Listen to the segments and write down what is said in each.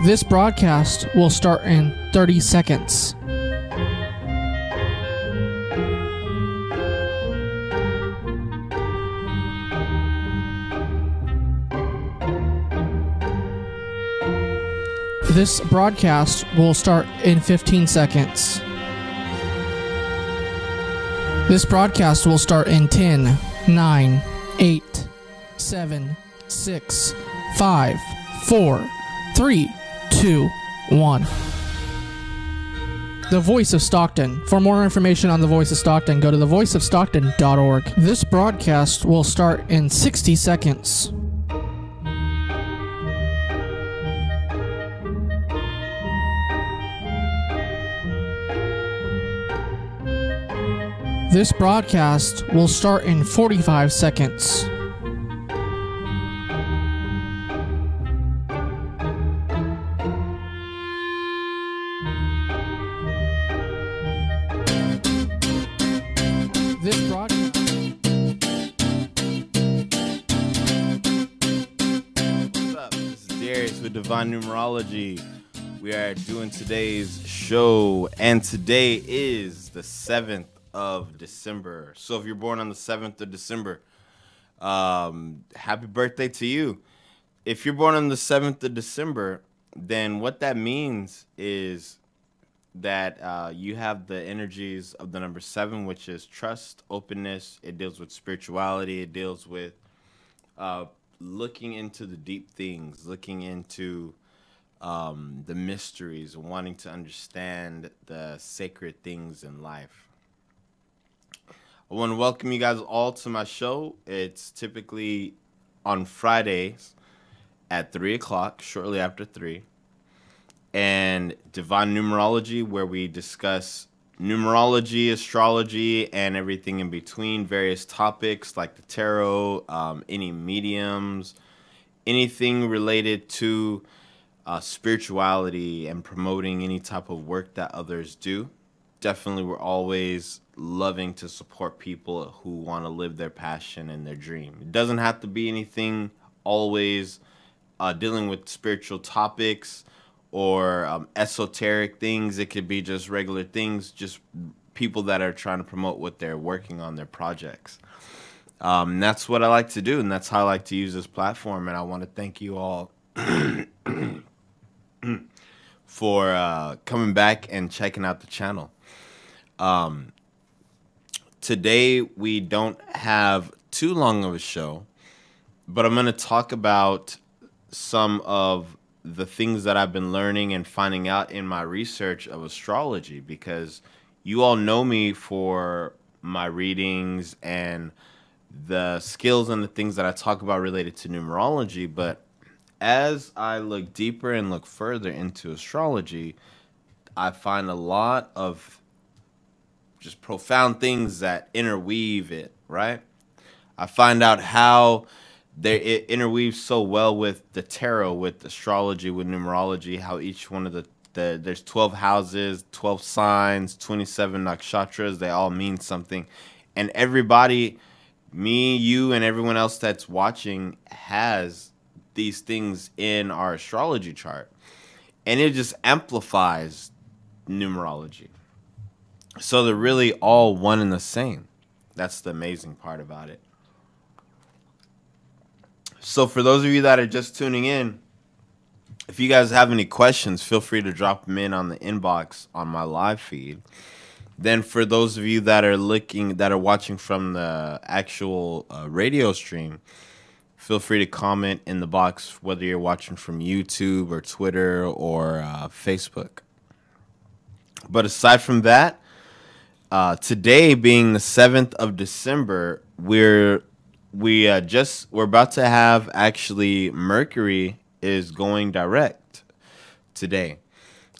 This broadcast will start in 30 seconds. This broadcast will start in 15 seconds. This broadcast will start in 10, 9, 8, 7, 6, 5, 4, 3, 2, 1. The Voice of Stockton. For more information on The Voice of Stockton, go to thevoiceofstockton.org. This broadcast will start in 60 seconds. This broadcast will start in 45 seconds. This broadcast. What's up? This is Darius with Divine Numerology. We are doing today's show, and today is the 7th of December. So if you're born on the 7th of December, happy birthday to you. If you're born on the 7th of December, then what that means is that you have the energies of the number 7, which is trust, openness. It deals with spirituality. It deals with looking into the deep things, looking into the mysteries, wanting to understand the sacred things in life. I want to welcome you guys all to my show. It's typically on Fridays at 3 o'clock, shortly after 3. And Divine Numerology, where we discuss numerology, astrology, and everything in between, various topics like the tarot, any mediums, anything related to spirituality and promoting any type of work that others do. Definitely, we're always loving to support people who want to live their passion and their dream. It doesn't have to be anything always dealing with spiritual topics or esoteric things. It could be just regular things, just people that are trying to promote what they're working on, their projects. That's what I like to do, and that's how I like to use this platform. And I want to thank you all for coming back and checking out the channel. Today we don't have too long of a show, but I'm going to talk about some of the things that I've been learning and finding out in my research of astrology, because you all know me for my readings and the skills and the things that I talk about related to numerology. But as I look deeper and look further into astrology, I find a lot of just profound things that interweave it, right? I find out how it interweaves so well with the tarot, with astrology, with numerology, how each one of there's 12 houses, 12 signs, 27 nakshatras, they all mean something. And everybody, me, you, and everyone else that's watching has these things in our astrology chart. And it just amplifies numerology. So they're really all one and the same. That's the amazing part about it. So for those of you that are just tuning in, if you guys have any questions, feel free to drop them in on the inbox on my live feed. Then for those of you that are watching from the actual radio stream, feel free to comment in the box, whether you're watching from YouTube or Twitter or Facebook. But aside from that, today being the 7th of December, we're about to have, actually, Mercury is going direct today.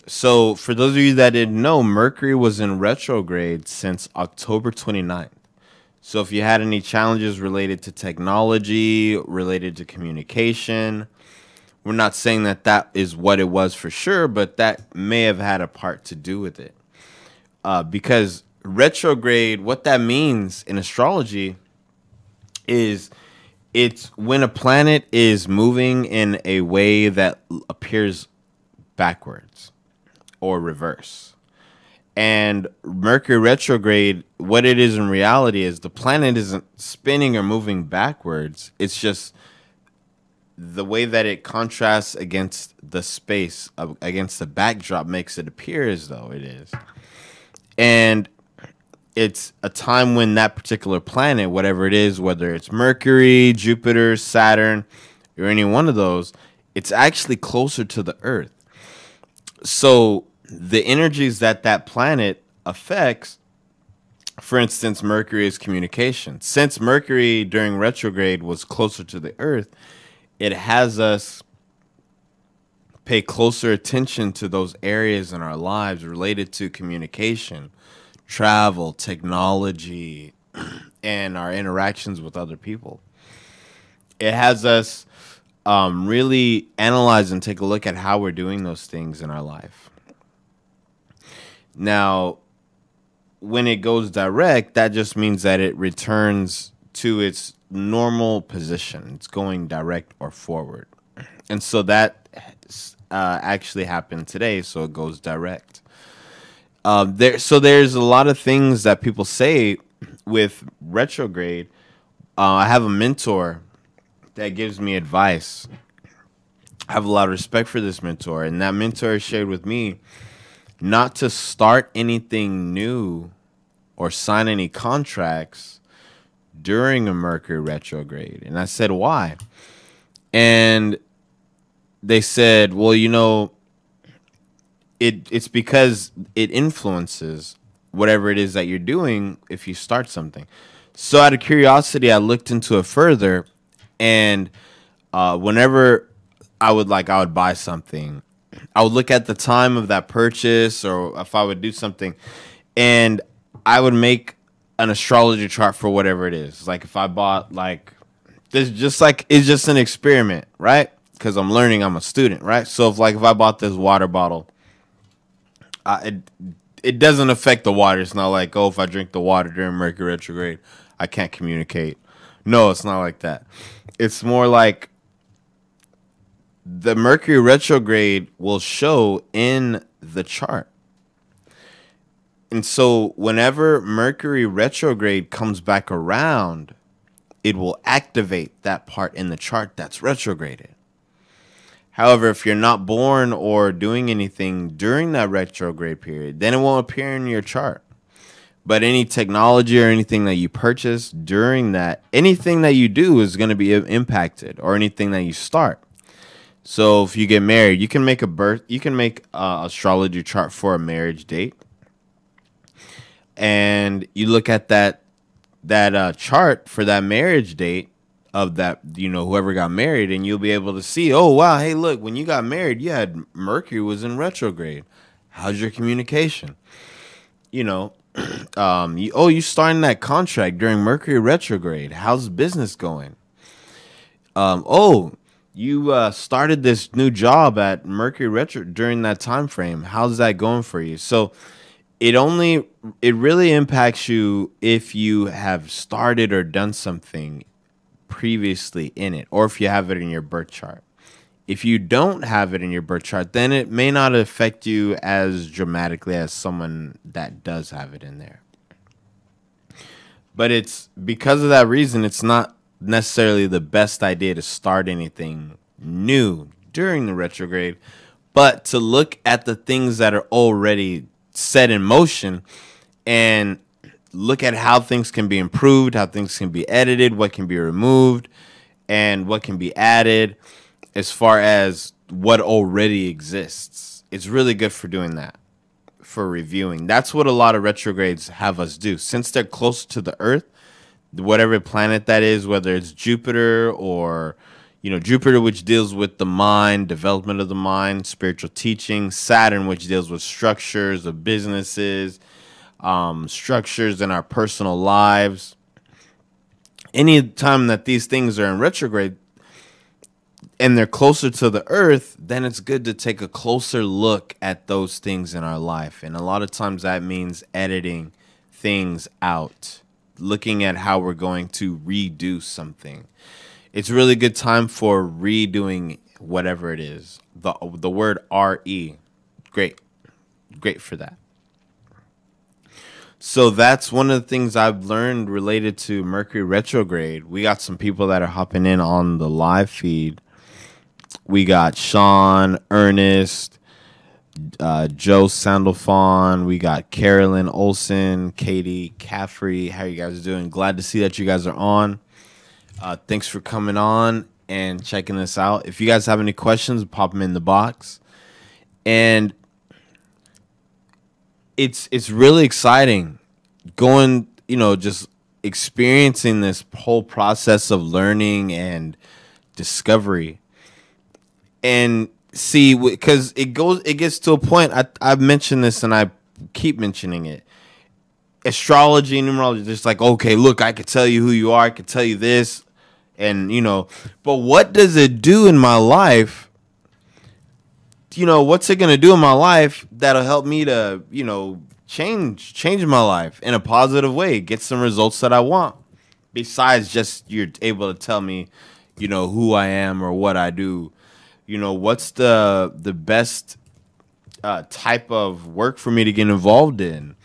So for those of you that didn't know, Mercury was in retrograde since October 29th. So if you had any challenges related to technology, related to communication, we're not saying that that is what it was for sure, but that may have had a part to do with it. Because retrograde, what that means in astrology is it's when a planet is moving in a way that appears backwards or reverse. And Mercury retrograde, what it is in reality is the planet isn't spinning or moving backwards. It's just the way that it contrasts against the space, against the backdrop, makes it appear as though it is. And it's a time when that particular planet, whatever it is, whether it's Mercury, Jupiter, Saturn, or any one of those, it's actually closer to the Earth. So the energies that planet affects, for instance, Mercury is communication. Since Mercury during retrograde was closer to the Earth, it has us pay closer attention to those areas in our lives related to communication, travel, technology, and our interactions with other people. It has us really analyze and take a look at how we're doing those things in our life. Now, when it goes direct, that just means that it returns to its normal position. It's going direct or forward. And so that actually happened today, so it goes direct. So there's a lot of things that people say with retrograde. I have a mentor that gives me advice. I have a lot of respect for this mentor, and that mentor shared with me not to start anything new or sign any contracts during a Mercury retrograde. And I said, why? And they said, well, you know, it's because it influences whatever it is that you're doing if you start something. So out of curiosity, I looked into it further, and whenever I would buy something, I would look at the time of that purchase, or if I would do something, and I would make an astrology chart for whatever it is. Like if I bought this, it's just an experiment, right? Because I'm learning, I'm a student, right? So if I bought this water bottle, it doesn't affect the water. It's not like, oh, if I drink the water during Mercury retrograde, I can't communicate. No, it's not like that. It's more like the Mercury retrograde will show in the chart. And so whenever Mercury retrograde comes back around, it will activate that part in the chart that's retrograded. However, if you're not born or doing anything during that retrograde period, then it won't appear in your chart. But any technology or anything that you purchase during that, anything that you do is going to be impacted, or anything that you start. So if you get married, you can make a astrology chart for a marriage date. And you look at that chart for that marriage date of that, whoever got married, and you'll be able to see, oh, wow, hey, look, when you got married, you had Mercury was in retrograde. How's your communication? You starting that contract during Mercury retrograde. How's business going? You started this new job at Mercury retro during that time frame. How's that going for you? So it really impacts you if you have started or done something previously in it, or if you have it in your birth chart. If you don't have it in your birth chart, then it may not affect you as dramatically as someone that does have it in there. But it's because of that reason, it's not necessarily the best idea to start anything new during the retrograde, but to look at the things that are already set in motion and look at how things can be improved, how things can be edited, what can be removed, and what can be added as far as what already exists. It's really good for doing that, for reviewing. That's what a lot of retrogrades have us do. Since they're close to the Earth, whatever planet that is, whether it's Jupiter or, Jupiter, which deals with the mind, development of the mind, spiritual teaching, Saturn, which deals with structures of businesses, structures in our personal lives. Any time that these things are in retrograde and they're closer to the Earth, then it's good to take a closer look at those things in our life. And a lot of times that means editing things out, looking at how we're going to redo something. It's a really good time for redoing whatever it is. The word RE. Great. Great for that. So that's one of the things I've learned related to Mercury retrograde. We got some people that are hopping in on the live feed. We got Sean, Ernest, Joe Sandalphon. We got Carolyn Olson, Katie Caffrey. How you guys doing? Glad to see that you guys are on. Thanks for coming on and checking this out. If you guys have any questions, pop them in the box. And it's really exciting going, just experiencing this whole process of learning and discovery. And see, because it gets to a point, I've mentioned this and I keep mentioning it. Astrology and numerology, just like, okay, look, I could tell you who you are, I could tell you this, and but what does it do in my life? What's it gonna do in my life that'll help me to, change my life in a positive way, get some results that I want, besides just you're able to tell me, who I am or what I do. What's the best type of work for me to get involved in?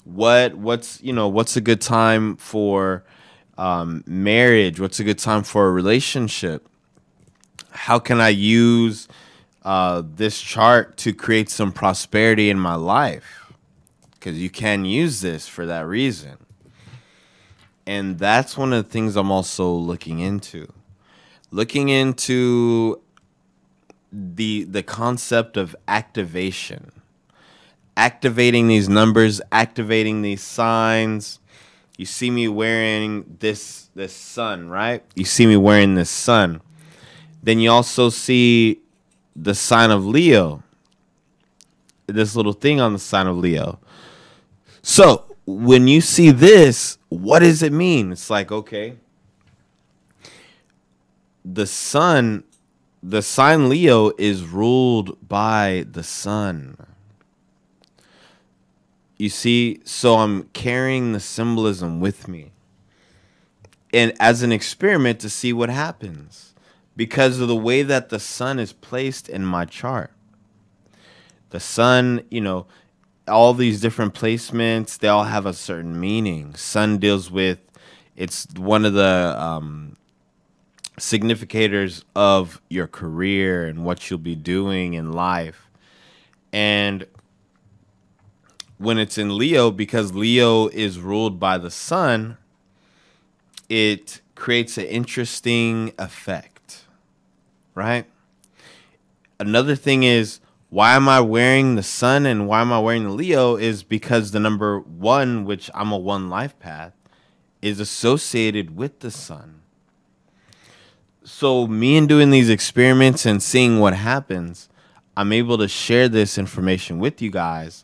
What's a good time for marriage? What's a good time for a relationship? How can I use this chart to create some prosperity in my life? Because you can use this for that reason. And that's one of the things I'm also looking into. Looking into the concept of activation. Activating these numbers, activating these signs. You see me wearing this sun, right? You see me wearing this sun. Then you also see the sign of Leo. This little thing on the sign of Leo. So when you see this, what does it mean? It's like, okay, the sign Leo is ruled by the sun. You see, so I'm carrying the symbolism with me. And as an experiment to see what happens. Because of the way that the sun is placed in my chart. The sun, all these different placements, they all have a certain meaning. Sun deals with, it's one of the significators of your career and what you'll be doing in life. And when it's in Leo, because Leo is ruled by the sun, it creates an interesting effect, right? Another thing is, why am I wearing the sun and why am I wearing the Leo is because the number 1, which I'm a 1 life path, is associated with the sun. So me and doing these experiments and seeing what happens, I'm able to share this information with you guys.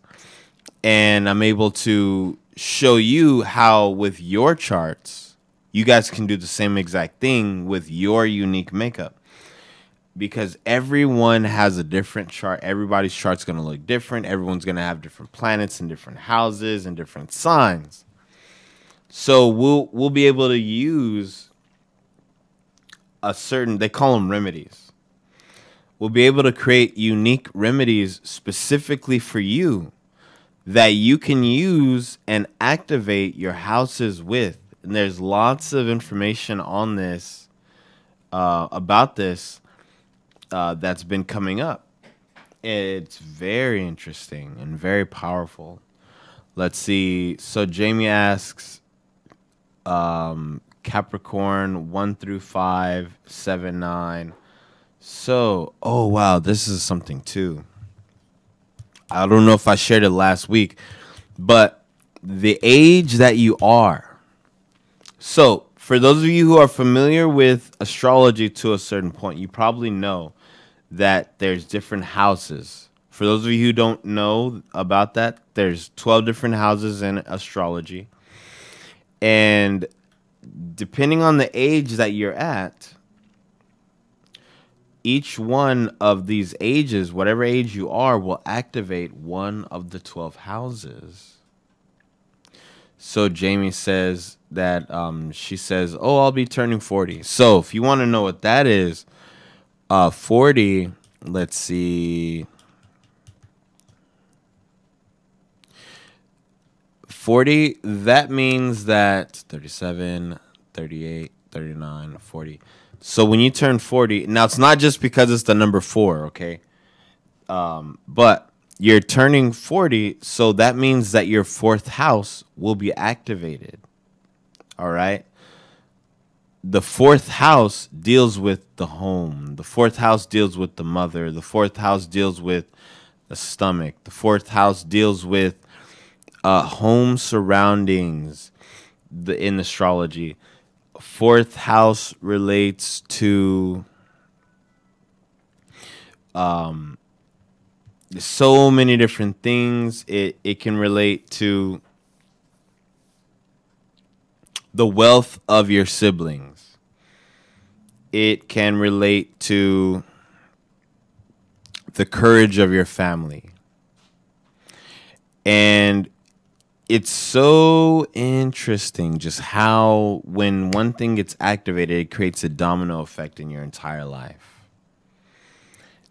And I'm able to show you how with your charts, you guys can do the same exact thing with your unique makeup. Because everyone has a different chart. Everybody's chart's going to look different. Everyone's going to have different planets and different houses and different signs. So we'll be able to use a certain, they call them remedies. We'll be able to create unique remedies specifically for you that you can use and activate your houses with. And there's lots of information on this, about this, that's been coming up. It's very interesting and very powerful. Let's see. So Jamie asks, Capricorn 1 through 5, 7, 9. So, oh wow, this is something too. I don't know if I shared it last week, but the age that you are. So, for those of you who are familiar with astrology to a certain point, you probably know that there's different houses. For those of you who don't know about that, there's 12 different houses in astrology. And depending on the age that you're at, each one of these ages, whatever age you are, will activate one of the 12 houses. So Jamie says that she says, oh, I'll be turning 40. So if you want to know what that is, 40, let's see. 40, that means that 37, 38, 39, 40. So when you turn 40, now it's not just because it's the number 4, okay? But you're turning 40, so that means that your fourth house will be activated. All right? The fourth house deals with the home. The fourth house deals with the mother. The fourth house deals with the stomach. The fourth house deals with home surroundings in astrology. Fourth house relates to so many different things. It can relate to the wealth of your siblings. It can relate to the courage of your family. And it's so interesting just how when one thing gets activated, it creates a domino effect in your entire life.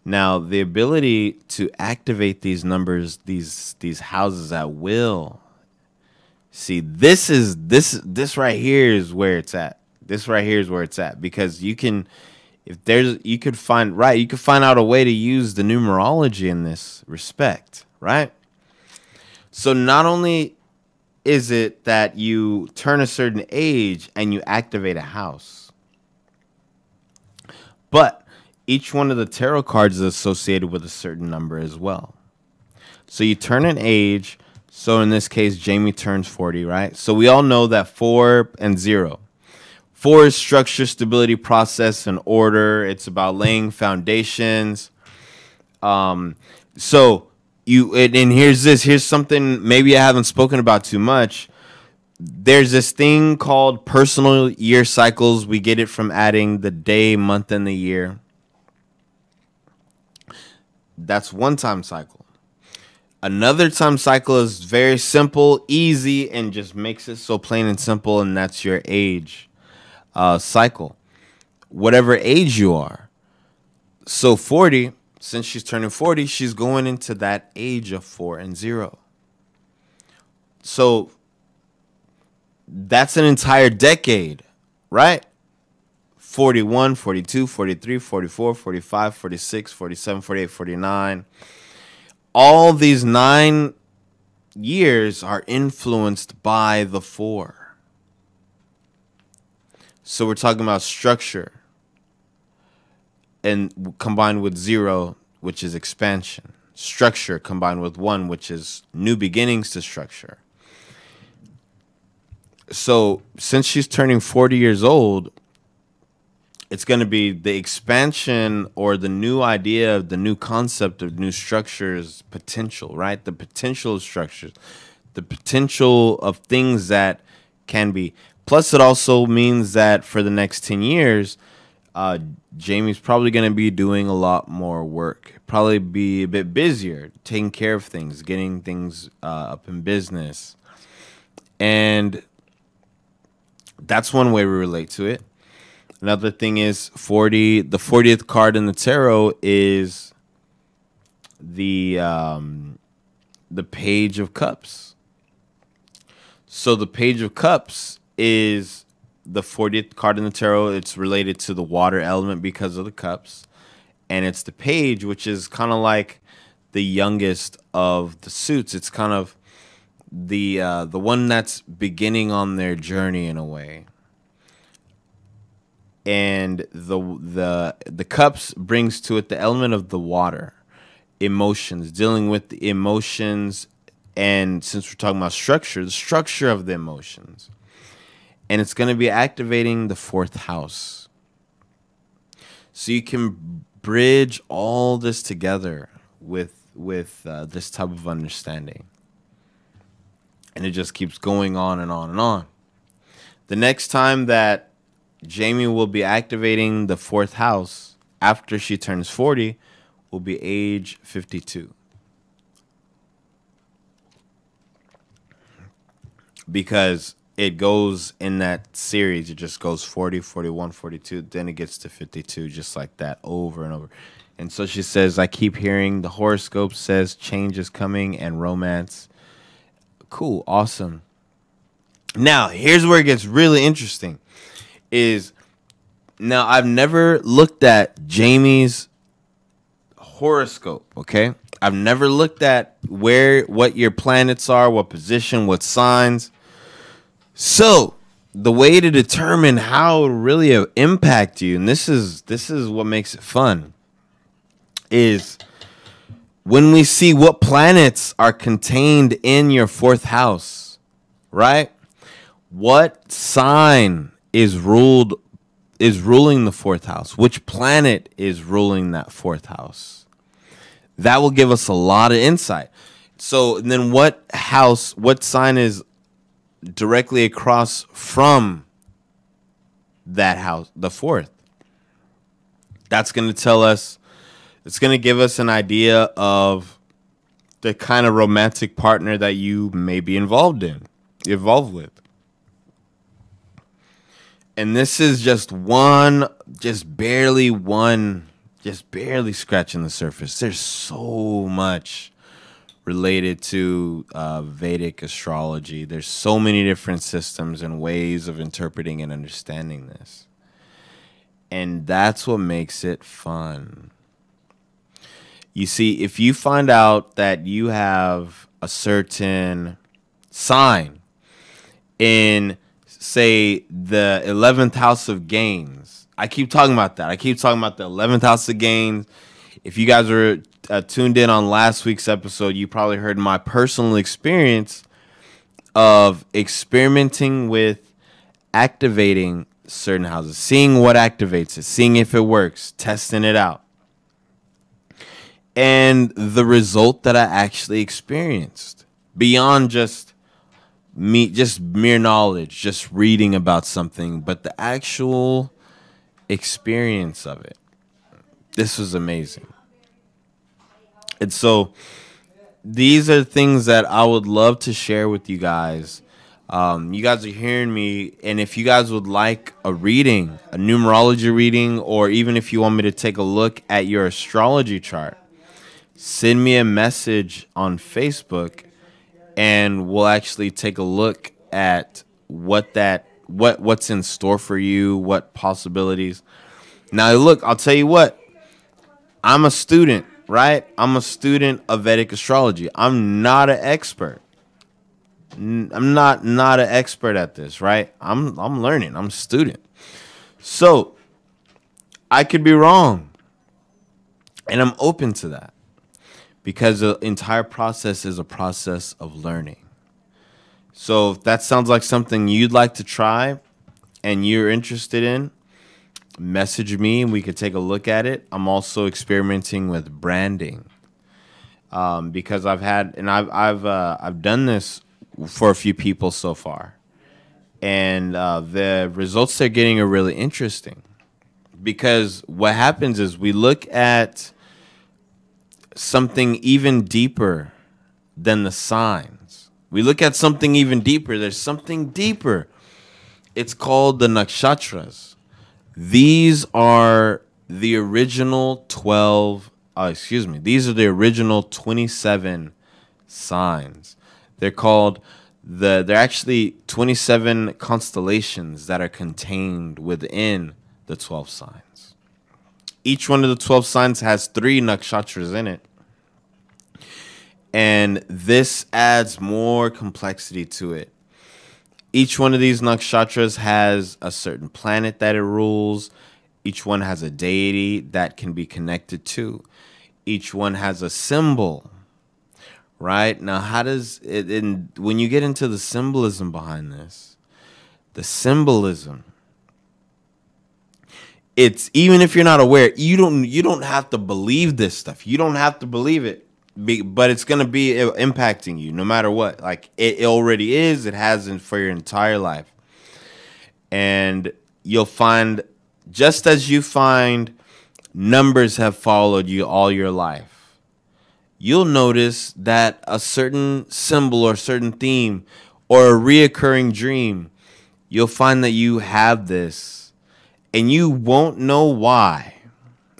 Now, the ability to activate these numbers, these houses at will. See, this right here is where it's at. This right here is where it's at, because you could find out a way to use the numerology in this respect, right? So not only is it that you turn a certain age and you activate a house, but each one of the tarot cards is associated with a certain number as well. So you turn an age. So in this case, Jamie turns 40, right? So we all know that 4 and 0. 4 is structure, stability, process, and order. It's about laying foundations. So here's something maybe I haven't spoken about too much. There's this thing called personal year cycles. We get it from adding the day, month, and the year. That's one time cycle. Another time cycle is very simple, easy, and just makes it so plain and simple, and that's your age cycle. Whatever age you are. So 40, since she's turning 40, she's going into that age of 4 and 0. So that's an entire decade, right? 41, 42, 43, 44, 45, 46, 47, 48, 49. All these 9 years are influenced by the 4. So we're talking about structure, and combined with 0, which is expansion. Structure combined with 1, which is new beginnings to structure. So since she's turning 40 years old, it's going to be the expansion or the new idea, the new concept of new structures, potential, right? The potential of structures, the potential of things that can be. Plus, it also means that for the next 10 years, Jamie's probably going to be doing a lot more work, probably be a bit busier, taking care of things, getting things up in business. And that's one way we relate to it. Another thing is 40. The 40th card in the tarot is the Page of Cups. So the Page of Cups is the 40th card in the tarot. It's related to the water element because of the cups, and it's the Page, which is kind of like the youngest of the suits. It's kind of the one that's beginning on their journey in a way. And the cups brings to it the element of the water, emotions, dealing with the emotions, and since we're talking about structure, the structure of the emotions. And it's going to be activating the 4th house. So you can bridge all this together with this type of understanding. And it just keeps going on and on and on. The next time that Jamie will be activating the 4th house after she turns 40 will be age 52. Because it goes in that series. It just goes 40, 41, 42. Then it gets to 52, just like that, over and over. And so she says, I keep hearing the horoscope says change is coming and romance. Cool. Awesome. Now, here's where it gets really interesting. Now, I've never looked at Jamie's horoscope, okay? I've never looked at what your planets are, what position, what signs. So, the way to determine how it really impact you, and this is what makes it fun, is when we see what planets are contained in your fourth house, right? What sign is ruling the fourth house? Which planet is ruling that fourth house? That will give us a lot of insight. So then what sign is directly across from that house, the fourth? That's going to tell us, it's going to give us an idea of the kind of romantic partner that you may be involved with. And this is just barely scratching the surface. There's so much related to Vedic astrology. There's so many different systems and ways of interpreting and understanding this. And that's what makes it fun. You see, if you find out that you have a certain sign in, say, the 11th house of gains. I keep talking about that. I keep talking about the 11th house of gains. If you guys were tuned in on last week's episode, you probably heard my personal experience of experimenting with activating certain houses, seeing what activates it, seeing if it works, testing it out. And the result that I actually experienced, beyond just mere knowledge, just reading about something, but the actual experience of it. This was amazing. And so these are things that I would love to share with you guys. You guys are hearing me, and if you guys would like a reading, a numerology reading, or even if you want me to take a look at your astrology chart, send me a message on Facebook, and we'll actually take a look at what's in store for you, what possibilities. Now, look, I'll tell you what. I'm a student, right? I'm a student of Vedic astrology. I'm not an expert. I'm not an expert at this, right? I'm learning. I'm a student. So, I could be wrong. And I'm open to that. Because the entire process is a process of learning. So if that sounds like something you'd like to try and you're interested in, message me and we could take a look at it. I'm also experimenting with branding because I've done this for a few people so far, and the results they're getting are really interesting. Because what happens is we look at something even deeper than the signs. We look at something even deeper. There's something deeper. It's called the nakshatras. These are the original 27 signs. They're actually 27 constellations that are contained within the 12 signs. Each one of the 12 signs has 3 nakshatras in it. And this adds more complexity to it. Each one of these nakshatras has a certain planet that it rules. Each one has a deity that can be connected to. Each one has a symbol. Right? Now, how does it, when you get into the symbolism behind this, the symbolism, it's, even if you're not aware, you don't have to believe this stuff. You don't have to believe it. But it's going to be impacting you no matter what. Like, it already is. It has for your entire life. And you'll find, just as you find numbers have followed you all your life, you'll notice that a certain symbol or certain theme or a reoccurring dream, you'll find that you have this and you won't know why.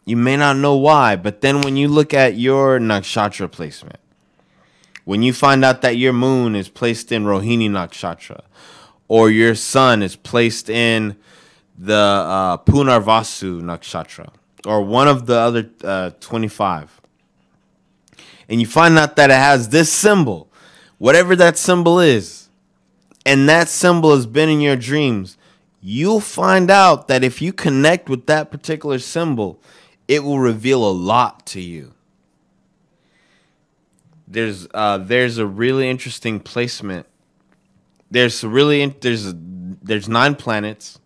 You may not know why, but then when you look at your nakshatra placement, when you find out that your moon is placed in Rohini nakshatra, or your sun is placed in the Punarvasu nakshatra, or one of the other 25, and you find out that it has this symbol, whatever that symbol is, and that symbol has been in your dreams, you'll find out that if you connect with that particular symbol, it will reveal a lot to you. There's a really interesting placement. There's 9 planets,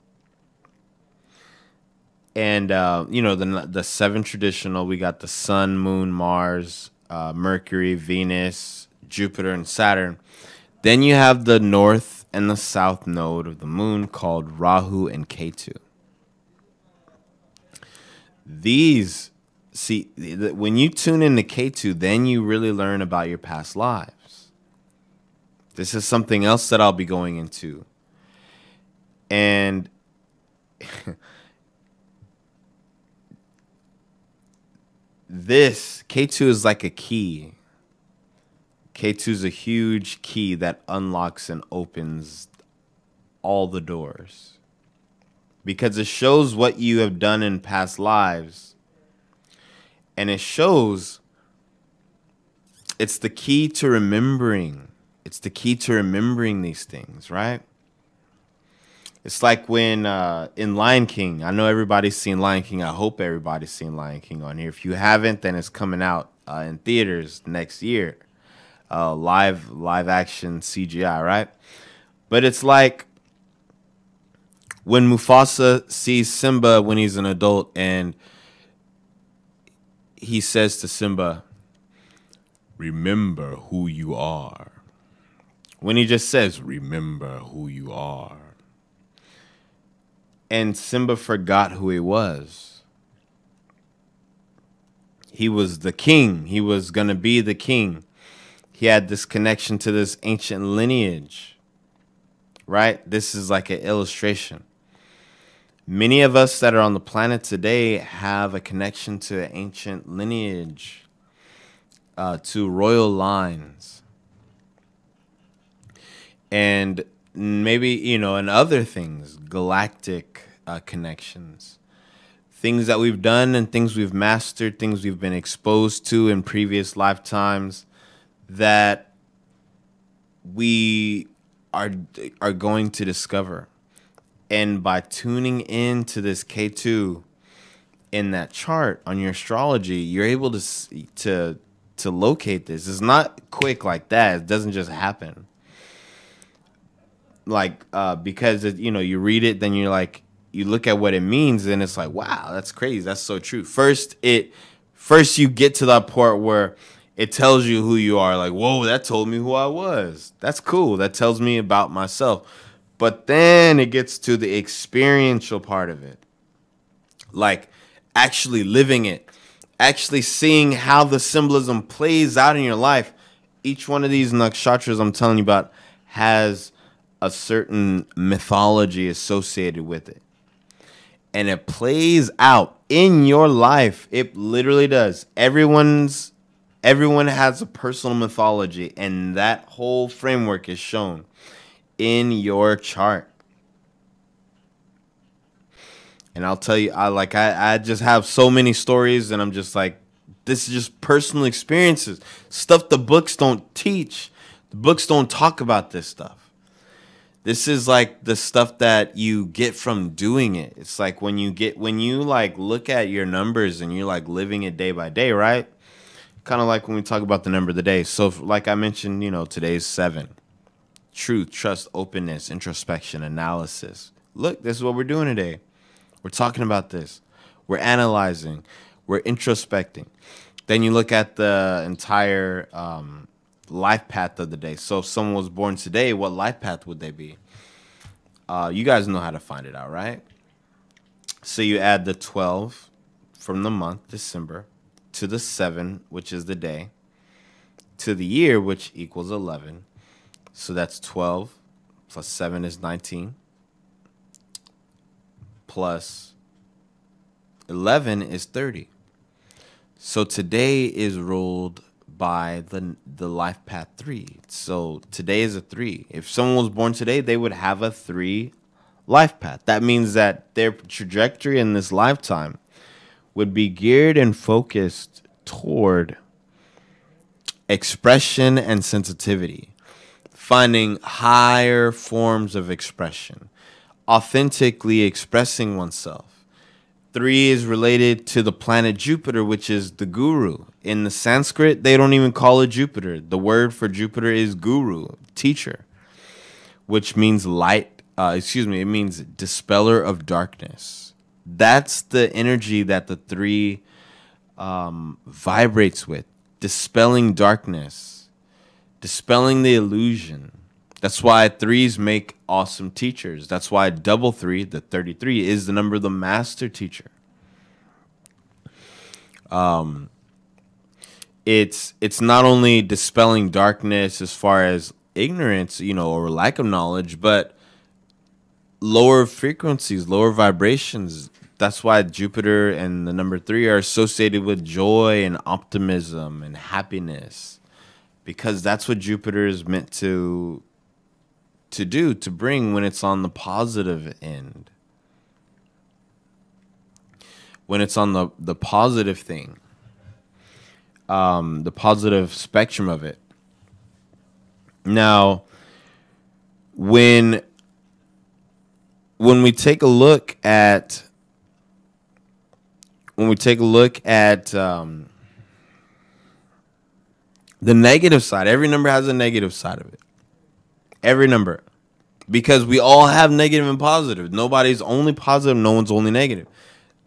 and the 7 traditional. We got the Sun, Moon, Mars, Mercury, Venus, Jupiter, and Saturn. Then you have the north and the south node of the moon called Rahu and Ketu. When you tune into Ketu, then you really learn about your past lives. This is something else that I'll be going into. And this Ketu is like a key. Ketu is a huge key that unlocks and opens all the doors, because it shows what you have done in past lives, and it shows it's the key to remembering. It's the key to remembering these things, right? It's like when in Lion King, I know everybody's seen Lion King. I hope everybody's seen Lion King on here. If you haven't, then it's coming out in theaters next year. Live action CGI, right? But it's like when Mufasa sees Simba when he's an adult, and he says to Simba, "Remember who you are." When he just says, "Remember who you are." And Simba forgot who he was. He was the king. He was going to be the king. He had this connection to this ancient lineage, right? This is like an illustration. Many of us that are on the planet today have a connection to an ancient lineage, to royal lines. And maybe, and other things, galactic connections. Things that we've done and things we've mastered, things we've been exposed to in previous lifetimes that we are going to discover. And by tuning into this K2 in that chart on your astrology, you're able to locate this. It's not quick like that. It doesn't just happen. Because you read it, then you're like, you look at what it means, and it's like, wow, that's crazy. That's so true. First you get to that part where it tells you who you are. Like, whoa, that told me who I was. That's cool. That tells me about myself. But then it gets to the experiential part of it. Like actually living it. Actually seeing how the symbolism plays out in your life. Each one of these nakshatras I'm telling you about has a certain mythology associated with it. And it plays out in your life. It literally does. Everyone has a personal mythology, and that whole framework is shown in your chart. And I'll tell you, I just have so many stories, and I'm just like, this is just personal experiences. Stuff the books don't teach. The books don't talk about this stuff. This is like the stuff that you get from doing it. It's like when you like look at your numbers and you're like living it day by day, right? Kind of like when we talk about the number of the day. So like I mentioned, today's 7. Truth, trust, openness, introspection, analysis. Look, this is what we're doing today. We're talking about this. We're analyzing. We're introspecting. Then you look at the entire life path of the day. So if someone was born today, what life path would they be? You guys know how to find it out, right? So you add the 12 from the month, December, to the 7, which is the day, to the year, which equals 11, So that's 12 plus 7 is 19 plus 11 is 30. So today is ruled by the life path 3. So today is a 3. If someone was born today, they would have a 3 life path. That means that their trajectory in this lifetime would be geared and focused toward expression and sensitivity, finding higher forms of expression, authentically expressing oneself. 3 is related to the planet Jupiter, which is the guru. In the Sanskrit, they don't even call it Jupiter. The word for Jupiter is guru, teacher, which means light. It means dispeller of darkness. That's the energy that the 3 vibrates with, dispelling darkness, dispelling the illusion. That's why 3s make awesome teachers. That's why double 3, the 33, is the number of the master teacher. It's not only dispelling darkness as far as ignorance, or lack of knowledge, but lower frequencies, lower vibrations. That's why Jupiter and the number 3 are associated with joy and optimism and happiness, because that's what Jupiter is meant to bring when it's on the positive end, when it's on the positive thing, the positive spectrum of it. Now, when we take a look at the negative side, every number has a negative side of it. Every number. Because we all have negative and positive. Nobody's only positive, no one's only negative.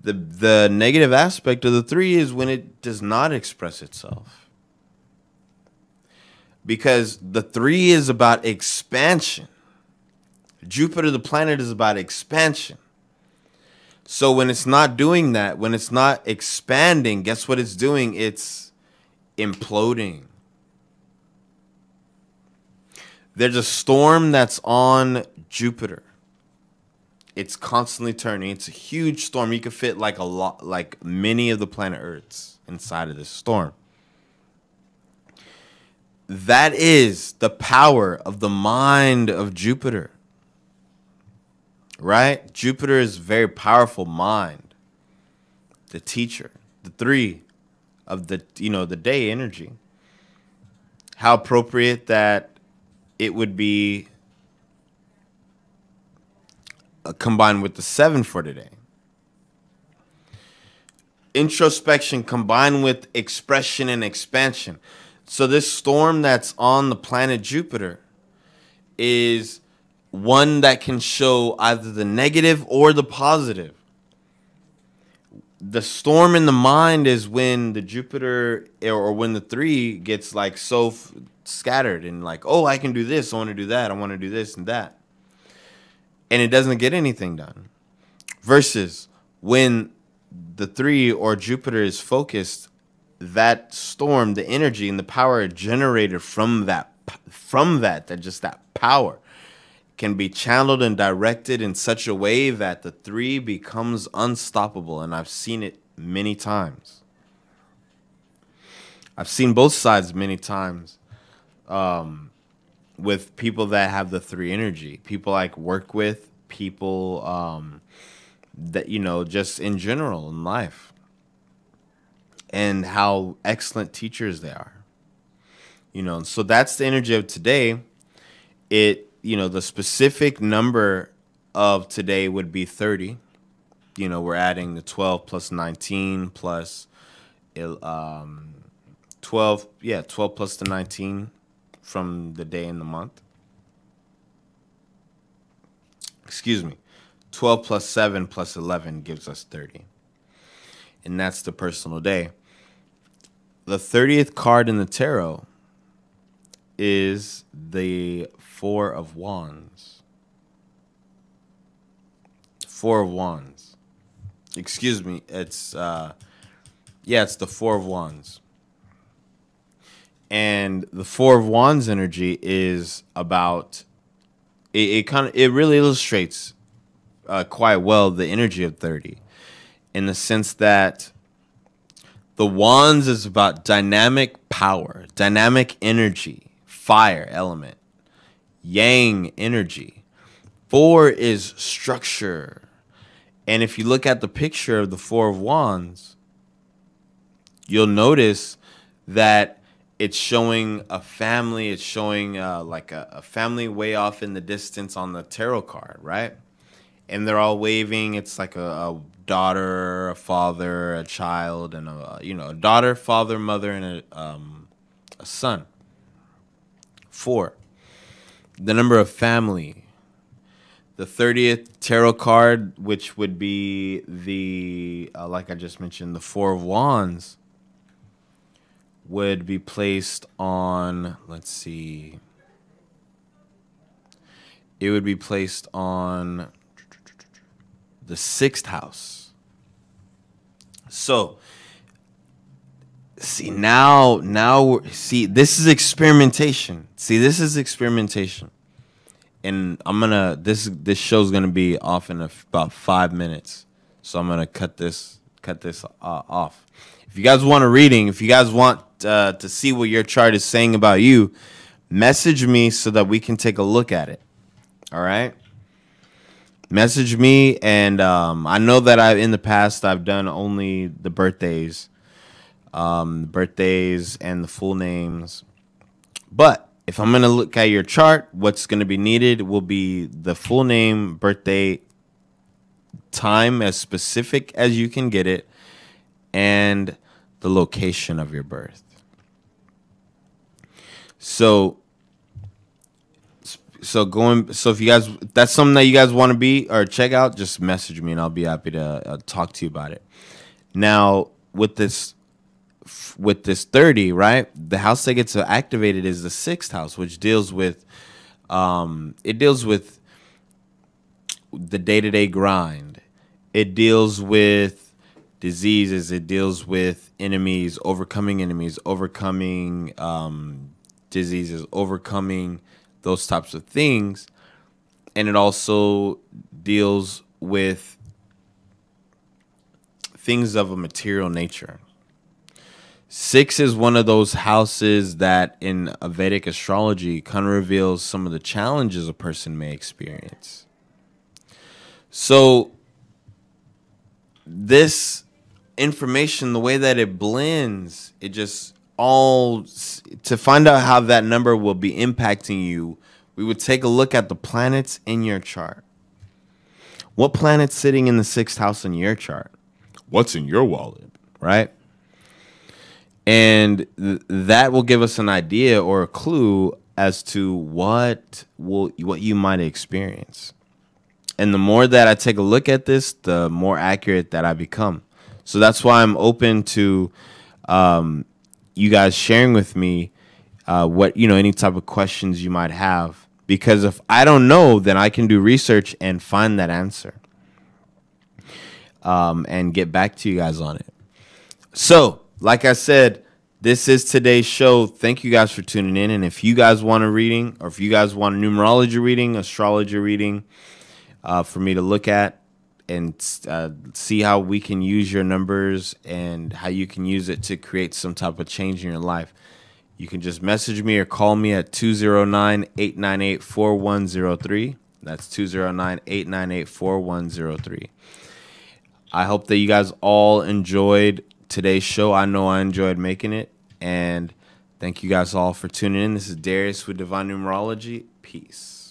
The negative aspect of the 3 is when it does not express itself. Because the 3 is about expansion. Jupiter, the planet, is about expansion. So when it's not doing that, when it's not expanding, guess what it's doing? It's imploding. There's a storm that's on Jupiter. It's constantly turning. It's a huge storm. You could fit like many of the planet Earths inside of this storm. That is the power of the mind of Jupiter. Right? Jupiter is a very powerful mind. The teacher. The 3 of the day energy. How appropriate that it would be combined with the 7 for today. Introspection combined with expression and expansion. So this storm that's on the planet Jupiter is one that can show either the negative or the positive. The storm in the mind is when the Jupiter or when the 3 gets like so scattered and like, oh, I can do this, I want to do that, I want to do this and that. And it doesn't get anything done. Versus when the 3 or Jupiter is focused, that storm, the energy and the power generated from that power can be channeled and directed in such a way that the 3 becomes unstoppable. And I've seen it many times. I've seen both sides many times. With people that have the 3 energy, people I work with, people that just in general in life, and how excellent teachers they are. So that's the energy of today. The specific number of today would be 30. We're adding the 12 plus 19 plus 12 plus the 19 from the day and the month. 12 plus 7 plus 11 gives us 30. And that's the personal day. The 30th card in the tarot is the 4 of Wands. 4 of Wands. It's the 4 of Wands. And the Four of Wands energy is about it really illustrates quite well the energy of 30, in the sense that the Wands is about dynamic power, dynamic energy, fire element, yang energy. 4 is structure. And if you look at the picture of the Four of Wands, you'll notice that it's showing a family. It's showing like a family way off in the distance on the tarot card, right? And they're all waving. It's like a daughter, a father, a child, and a daughter, father, mother, and a son. 4, the number of family. The 30th tarot card, which would be the like I just mentioned, the Four of Wands, would be placed on, let's see, it would be placed on the 6th house. So, see, now, see, this is experimentation. See, this is experimentation. And this show's gonna be off in about 5 minutes. So I'm gonna cut this off. If you guys want a reading, if you guys want to see what your chart is saying about you, message me so that we can take a look at it. All right? Message me, and I know that in the past I've done only the birthdays and the full names. But if I'm going to look at your chart, what's going to be needed will be the full name, birthday, time, as specific as you can get it, and the location of your birth. So if you guys, that's something that you guys want to be or check out, just message me and I'll be happy to talk to you about it. Now, with this 30, right? The house that gets activated is the 6th house, which deals with it deals with the day-to-day grind. It deals with diseases. It deals with enemies, overcoming diseases, overcoming those types of things. And it also deals with things of a material nature. 6 is one of those houses that in Vedic astrology kind of reveals some of the challenges a person may experience. So this information, the way that it blends, it just all, to find out how that number will be impacting you, we would take a look at the planets in your chart. What planet's sitting in the 6th house in your chart? What's in your wallet, right? And that will give us an idea or a clue as to what you might experience. And the more that I take a look at this, the more accurate that I become. So that's why I'm open to you guys sharing with me any type of questions you might have. Because if I don't know, then I can do research and find that answer. And get back to you guys on it. So, like I said, this is today's show. Thank you guys for tuning in. And if you guys want a reading, or if you guys want a numerology reading, astrology reading, for me to look at and see how we can use your numbers and how you can use it to create some type of change in your life, you can just message me or call me at 209-898-4103. That's 209-898-4103. I hope that you guys all enjoyed today's show. I know I enjoyed making it. And thank you guys all for tuning in. This is Darius with Divine Numerology. Peace.